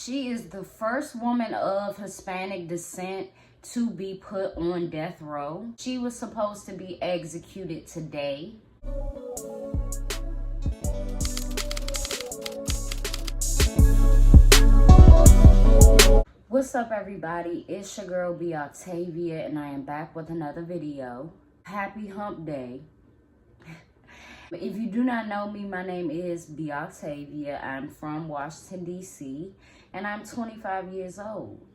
She is the first woman of Hispanic descent to be put on death row. She was supposed to be executed today. What's up, everybody? It's your girl B Octavia, and I am back with another video. Happy hump day. If you do not know me, my name is B Octavia. I'm from Washington, D.C., and I'm 25 years old.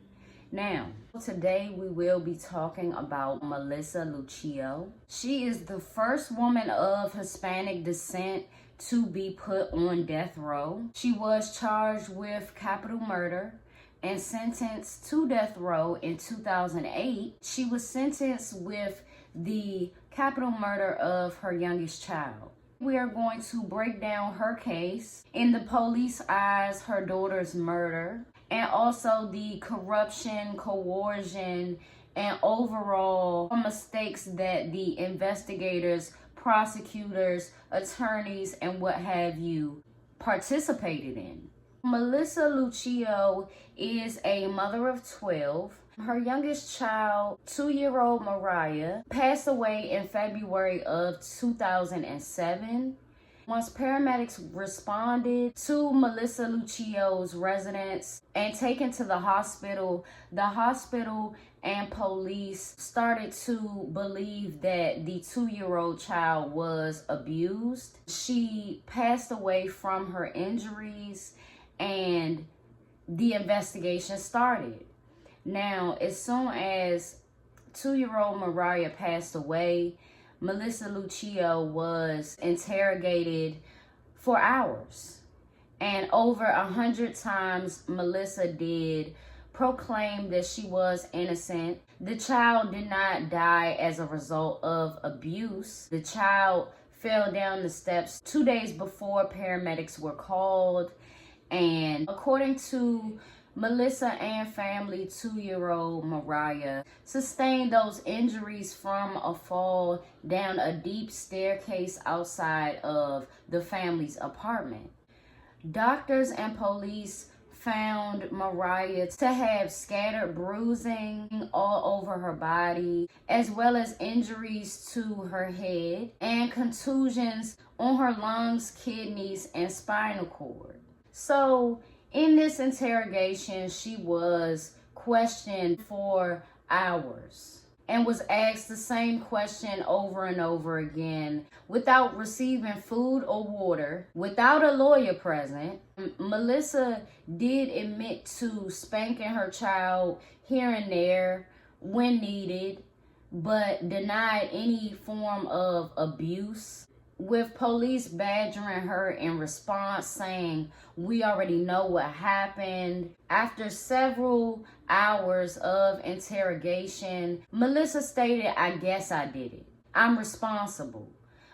Now, today we will be talking about Melissa Lucio. She is the first woman of Hispanic descent to be put on death row. She was charged with capital murder and sentenced to death row in 2008. She was sentenced with the capital murder of her youngest child. We are going to break down her case, in the police eyes, her daughter's murder, and also the corruption, coercion, and overall mistakes that the investigators, prosecutors, attorneys, and what have you participated in. Melissa Lucio is a mother of 12. Her youngest child, 2-year-old Mariah, passed away in February of 2007. Once paramedics responded to Melissa Lucio's residence and taken to the hospital and police started to believe that the 2-year-old child was abused. She passed away from her injuries, and the investigation started. Now, as soon as 2-year-old Mariah passed away, Melissa Lucio was interrogated for hours. And over 100 times, Melissa did proclaim that she was innocent. The child did not die as a result of abuse. The child fell down the steps 2 days before paramedics were called. And according to Melissa and family, 2-year-old Mariah sustained those injuries from a fall down a deep staircase outside of the family's apartment. Doctors and police found Mariah to have scattered bruising all over her body, as well as injuries to her head and contusions on her lungs, kidneys, and spinal cord. So, in this interrogation, she was questioned for hours and was asked the same question over and over again without receiving food or water, without a lawyer present. Melissa did admit to spanking her child here and there when needed, but denied any form of abuse, with police badgering her in response, saying, "We already know what happened." After several hours of interrogation, Melissa stated, "I guess I did it. I'm responsible."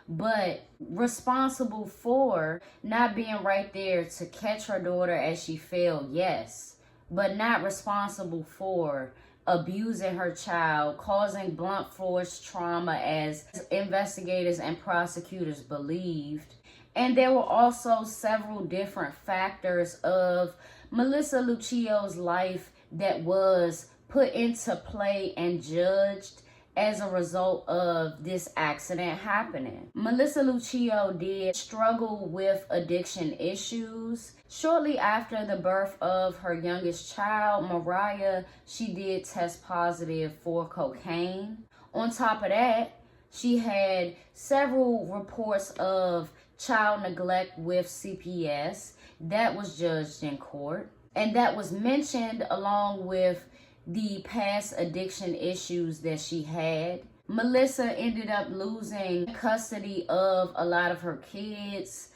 But responsible for not being right there to catch her daughter as she fell, yes. But not responsible for abusing her child, causing blunt force trauma, as investigators and prosecutors believed. And there were also several different factors of Melissa Lucio's life that was put into play and judged as a result of this accident happening. Melissa Lucio did struggle with addiction issues. Shortly after the birth of her youngest child, Mariah, she did test positive for cocaine. On top of that, she had several reports of child neglect with CPS that was judged in court, and that was mentioned along with the past addiction issues that she had. Melissa ended up losing custody of a lot of her kids.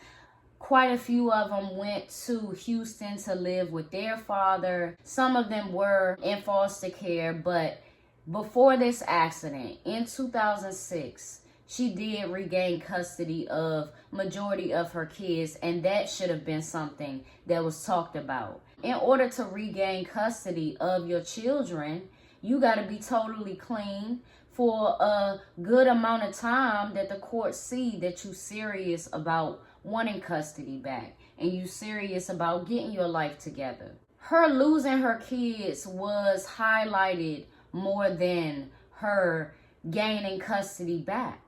Quite a few of them went to Houston to live with their father. Some of them were in foster care, but before this accident, in 2006, she did regain custody of majority of her kids, and that should have been something that was talked about. In order to regain custody of your children, you got to be totally clean for a good amount of time that the courts see that you serious about wanting custody back and you serious about getting your life together. her losing her kids was highlighted more than her gaining custody back.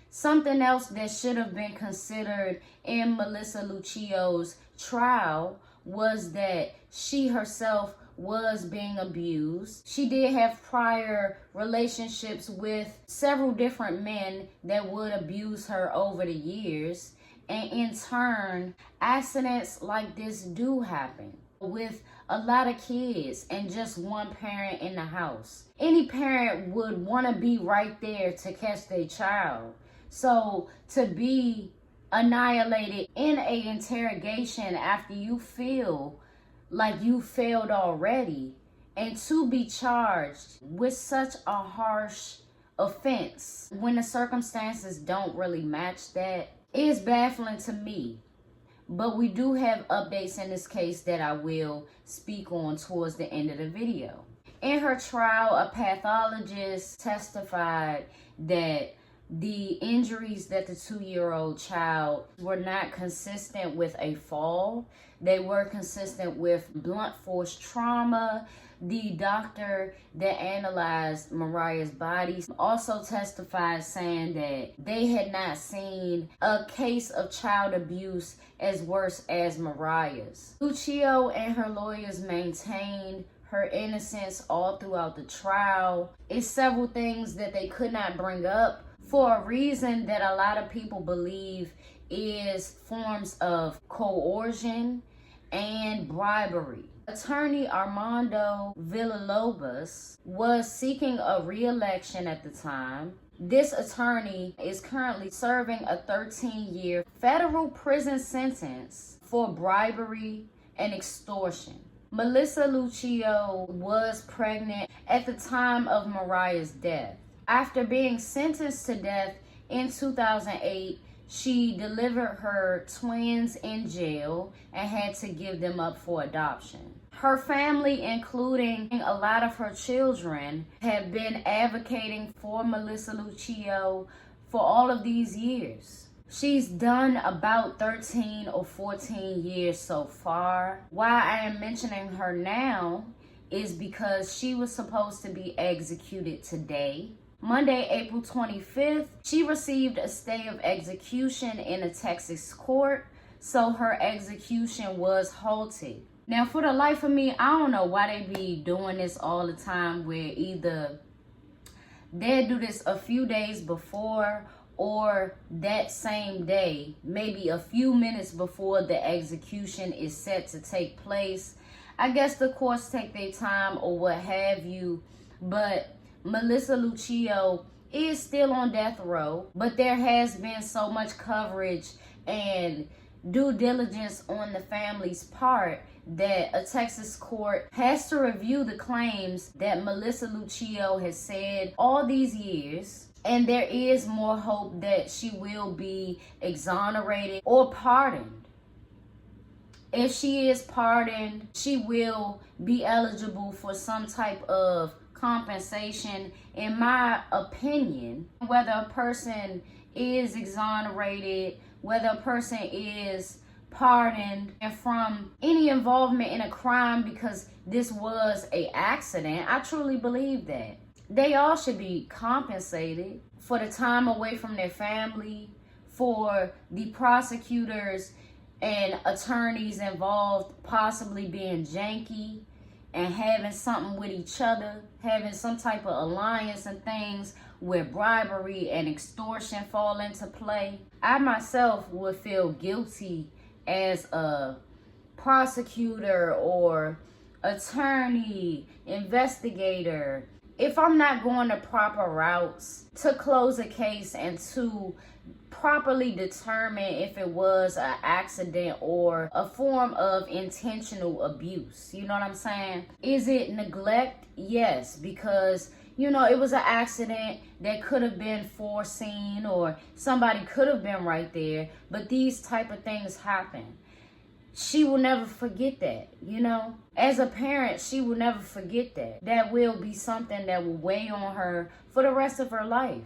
Something else that should have been considered in Melissa Lucio's trial was that she herself was being abused. She did have prior relationships with several different men that would abuse her over the years. And in turn, accidents like this do happen with a lot of kids and just one parent in the house. Any parent would want to be right there to catch their child. So to be annihilated in a interrogation after you feel like you failed already, and to be charged with such a harsh offense when the circumstances don't really match that is baffling to me. But we do have updates in this case that I will speak on towards the end of the video. In her trial, a pathologist testified that the injuries that the 2-year-old child were not consistent with a fall. They were consistent with blunt force trauma. The doctor that analyzed Mariah's body also testified saying that they had not seen a case of child abuse as worse as Mariah's. Lucio and her lawyers maintained her innocence all throughout the trial. It's several things that they could not bring up for a reason that a lot of people believe is forms of coercion and bribery. Attorney Armando Villalobos was seeking a re-election at the time. This attorney is currently serving a 13-year federal prison sentence for bribery and extortion. Melissa Lucio was pregnant at the time of Mariah's death. After being sentenced to death in 2008, she delivered her twins in jail and had to give them up for adoption. Her family, including a lot of her children, have been advocating for Melissa Lucio for all of these years. She's done about 13 or 14 years so far. Why I am mentioning her now is because she was supposed to be executed today. Monday, April 25th, she received a stay of execution in a Texas court, so her execution was halted. Now, for the life of me, I don't know why they be doing this all the time, where either they do this a few days before or that same day, maybe a few minutes before the execution is set to take place. I guess the courts take their time or what have you, but Melissa Lucio is still on death row, but there has been so much coverage and due diligence on the family's part that a Texas court has to review the claims that Melissa Lucio has said all these years, and there is more hope that she will be exonerated or pardoned. If she is pardoned, she will be eligible for some type of compensation. In my opinion, whether a person is exonerated, whether a person is pardoned and from any involvement in a crime, because this was an accident, I truly believe that they all should be compensated for the time away from their family, for the prosecutors and attorneys involved possibly being janky and having something with each other, having some type of alliance and things where bribery and extortion fall into play. I myself would feel guilty as a prosecutor or attorney, investigator, if I'm not going the proper routes to close a case and to properly determine if it was an accident or a form of intentional abuse. You know what I'm saying? Is it neglect? Yes, because it was an accident that could have been foreseen or somebody could have been right there, but these type of things happen. She will never forget that, As a parent, she will never forget that. That will be something that will weigh on her for the rest of her life.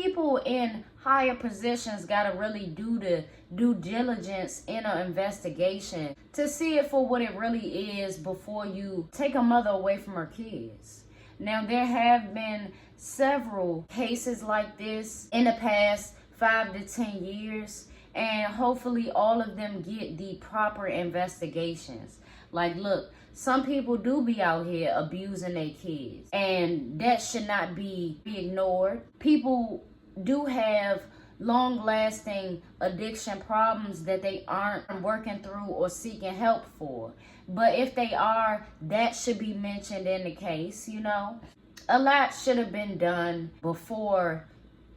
people in higher positions gotta really do the due diligence in an investigation to see it for what it really is before you take a mother away from her kids. Now, there have been several cases like this in the past 5 to 10 years, and hopefully all of them get the proper investigations. Like, look, some people do be out here abusing their kids, and that should not be ignored. People do have long-lasting addiction problems that they aren't working through or seeking help for. But if they are, that should be mentioned in the case, you know. A lot should have been done before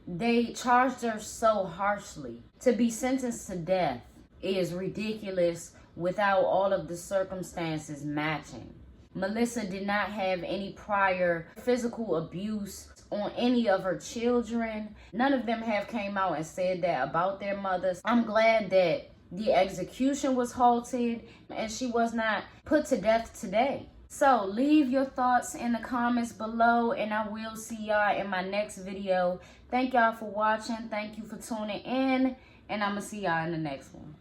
they charged her so harshly. To be sentenced to death is ridiculous without all of the circumstances matching. Melissa did not have any prior physical abuse on any of her children. None of them have came out and said that about their mothers. I'm glad that the execution was halted and she was not put to death today. So leave your thoughts in the comments below, and I will see y'all in my next video. Thank y'all for watching. Thank you for tuning in, and I'm gonna see y'all in the next one.